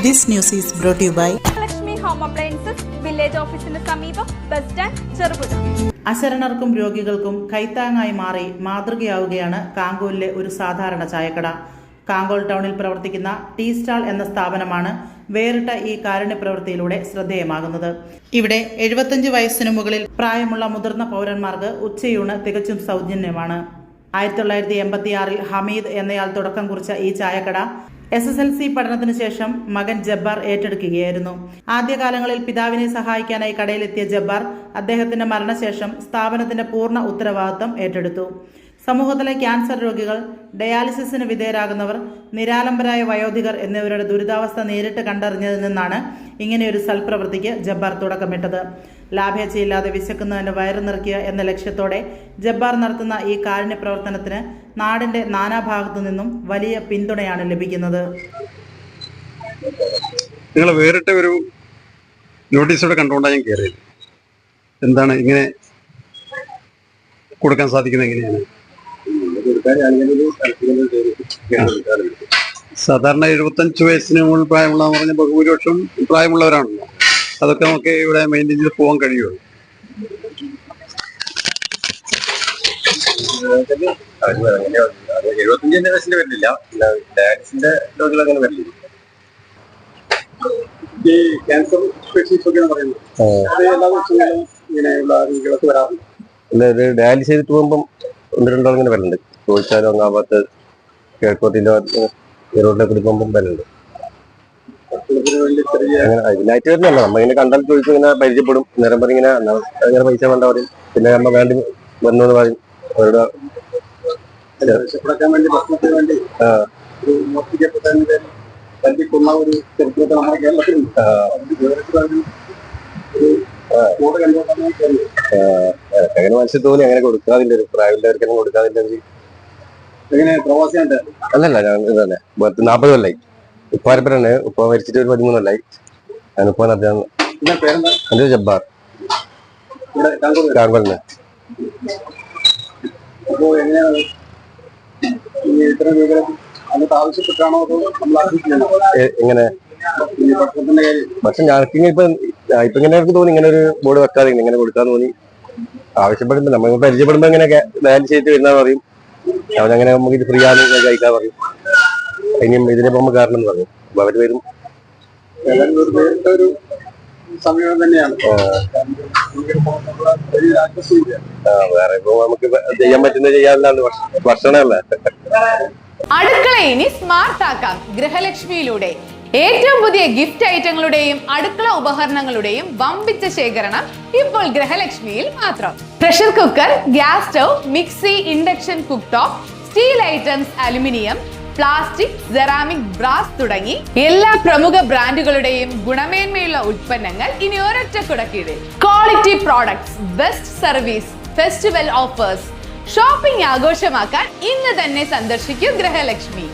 This news is brought to you by Lakshmi Home Appliances, Village Office in the സമീപം bus stand Cherupuzha. അശരണർക്കും രോഗികൾക്കും കൈത്താങ്ങായി മാറി മാതൃകയാവുകയാണ് കാങ്കോലിലെ ഒരു സാധാരണ ചായക്കട. കാങ്കോൽ ടൗണിൽ പ്രവർത്തിക്കുന്ന ടീ സ്റ്റാൾ എന്ന സ്ഥാപനമാണ് വേറിട്ട ഈ കാരുണ്യ പ്രവൃത്തിയിലൂടെ ശ്രദ്ധേയമാകുന്നത്. ഇവിടെ 75 വയസ്സിനു മുകളിൽ പ്രായമുള്ള മുതിർന്ന പൗരന്മാർക്ക് ഉച്ചയൂണ് തികച്ചും സൗജന്യമാണ്. 1986 ഹമീദ് എന്നയാൾ തുടക്കം കുറിച്ച ഈ ചായക്കട SSLC പഠനത്തിന് ശേഷം മകൻ ജബ്ബാർ ഏറ്റെടുക്കുകയായിരുന്നു. ആദ്യകാലങ്ങളിൽ പിതാവിനെ സഹായിക്കാനായി കടയിലെത്തിയ ജബ്ബാർ അദ്ദേഹത്തിന്റെ മരണശേഷം സ്ഥാപനത്തിന്റെ പൂർണ്ണ ഉത്തരവാദിത്വം ഏറ്റെടുത്തു. സമൂഹത്തിലെ ക്യാൻസർ രോഗികൾ, ഡയാലിസിസിന് വിധേയരാകുന്നവർ, നിരാലംബരായ വയോധികർ എന്നിവരുടെ ദുരിതാവസ്ഥ നേരിട്ട് കണ്ടറിഞ്ഞതിൽ നിന്നാണ് ഇങ്ങനെയൊരു സൽപ്രവൃത്തിക്ക് ജബ്ബാർ തുടക്കമിട്ടത്. ലാഭേച്ഛയില്ലാതെ വിശക്കുന്നവന്റെ വയറു നിറയ്ക്കുക എന്ന ലക്ഷ്യത്തോടെ ജബ്ബാർ നടത്തുന്ന ഈ കാരുണ്യ പ്രവർത്തനത്തിന് നാടിന്റെ നാനാഭാഗത്തു നിന്നും വലിയ പിന്തുണയാണ് ലഭിക്കുന്നത്. നിങ്ങൾ വേറിട്ട ഒരു നോട്ടീസോടെ കണ്ടുകൊണ്ടാണ് ഞാൻ കയറിയത്. എന്താണ് ഇങ്ങനെ കൊടുക്കാൻ സാധിക്കുന്നത്? എങ്ങനെയാണ്? സാധാരണ 75 വയസ്സിന് മുകളിൽ പ്രായമുള്ള പറഞ്ഞ ബഹുഭൂരിപക്ഷം പ്രായമുള്ളവരാണല്ലോ. അതൊക്കെ നമുക്ക് ഇവിടെ മെയിൻറ്റെയിൻ ചെയ്ത് പോകാൻ കഴിയുമോ? ഈ ക്യാൻസർ പേഷ്യൻസ് ഒക്കെ പറയുന്നത് എല്ലാ ദിവസങ്ങളിലും ഇങ്ങനെയുള്ള രോഗികളൊക്കെ വരാറുണ്ട്. ഡയാലിസ് ചെയ്തിട്ട് പോകുമ്പം 1-2 ഇങ്ങനെ വരുന്നുണ്ട്. ചോദിച്ചാലും അങ്ങാഭാഗത്ത് കിഴക്കോട്ടിന്റെ റോഡിലെ കൂടി പോകുമ്പം വരുന്നുണ്ട്. ഇതിനായിട്ട് വരുന്നല്ല, നമ്മളിങ്ങനെ കണ്ടാൽ ചോദിക്കും, ഇങ്ങനെ പരിചയപ്പെടും. നേരം പറഞ്ഞ ഇങ്ങനെ അങ്ങനെ പൈസ വേണ്ട പറയും. പിന്നെ നമ്മ വേണ്ടി വന്നു പറയും. അവരുടെ അങ്ങനെ മനസ്സിൽ തോന്നി അങ്ങനെ കൊടുക്കാതിന്റെ ഒരു പ്രായമുള്ളവർക്ക് അങ്ങനെ കൊടുക്കാതിന്റെ അല്ലല്ല. ഞാൻ ഇതന്നെ 40 കൊല്ലായി. ഉപ്പ അരപ്പനാണ്. ഉപ്പ മരിച്ചിട്ട് ഒരു 13 കൊല്ലായി. ഞാൻ ഉപ്പ നടത്തിയാണ്. എന്റെ ജബ്ബാർ കാങ്കോലിന്. എങ്ങനെ പക്ഷെ ഞങ്ങൾക്ക് ഇപ്പൊ ഇങ്ങനെ എനിക്ക് തോന്നി ഇങ്ങനെ ഒരു ബോർഡ് വെക്കാതെ ഇങ്ങനെ കൊടുക്കാന്ന് തോന്നി. ആവശ്യപ്പെടുമ്പോ നമ്മൾ പരിചയപ്പെടുമ്പോ ഇങ്ങനെ ഡയാലിസ് ചെയ്തിട്ട് വരുന്ന പറയും. അവരങ്ങനെ നമുക്ക് ഇത് ഫ്രീ ആണെന്ന് കഴിക്കാൻ പറയും. ഇനിയും ഇതിനിപ്പോ നമുക്ക് കാരണം എന്ന് പറയും. അപ്പൊ അവര് വരും. വേറെ ഇപ്പൊ നമുക്ക് ചെയ്യാൻ പറ്റുന്നത് ചെയ്യാനാണ്. ഭക്ഷണമല്ല. അടുക്കള ഇനി സ്മാർട്ട് ആക്കാം ഗൃഹലക്ഷ്മിയിലൂടെ. ഏറ്റവും പുതിയ ഗിഫ്റ്റ് ഐറ്റങ്ങളുടെയും അടുക്കള ഉപകരണങ്ങളുടെയും വമ്പിച്ച ശേഖരണം ഇപ്പോൾ ഗൃഹലക്ഷ്മിയിൽ മാത്രം. Pressure cooker, gas stove, mixie, induction cook top, steel items, aluminium, plastic, ceramic, brass തുടങ്ങി എല്ലാ പ്രമുഖ ബ്രാൻഡുകളുടെയും ഗുണമേന്മയുള്ള ഉൽപ്പന്നങ്ങൾ ഇനി ഒരൊറ്റ കുടക്കീഴിൽ. Quality products, best service, festival offers. Shopping ആഘോഷമാക്കാൻ ഇന്ന് തന്നെ സന്ദർശിക്കൂ ഗൃഹലക്ഷ്മി.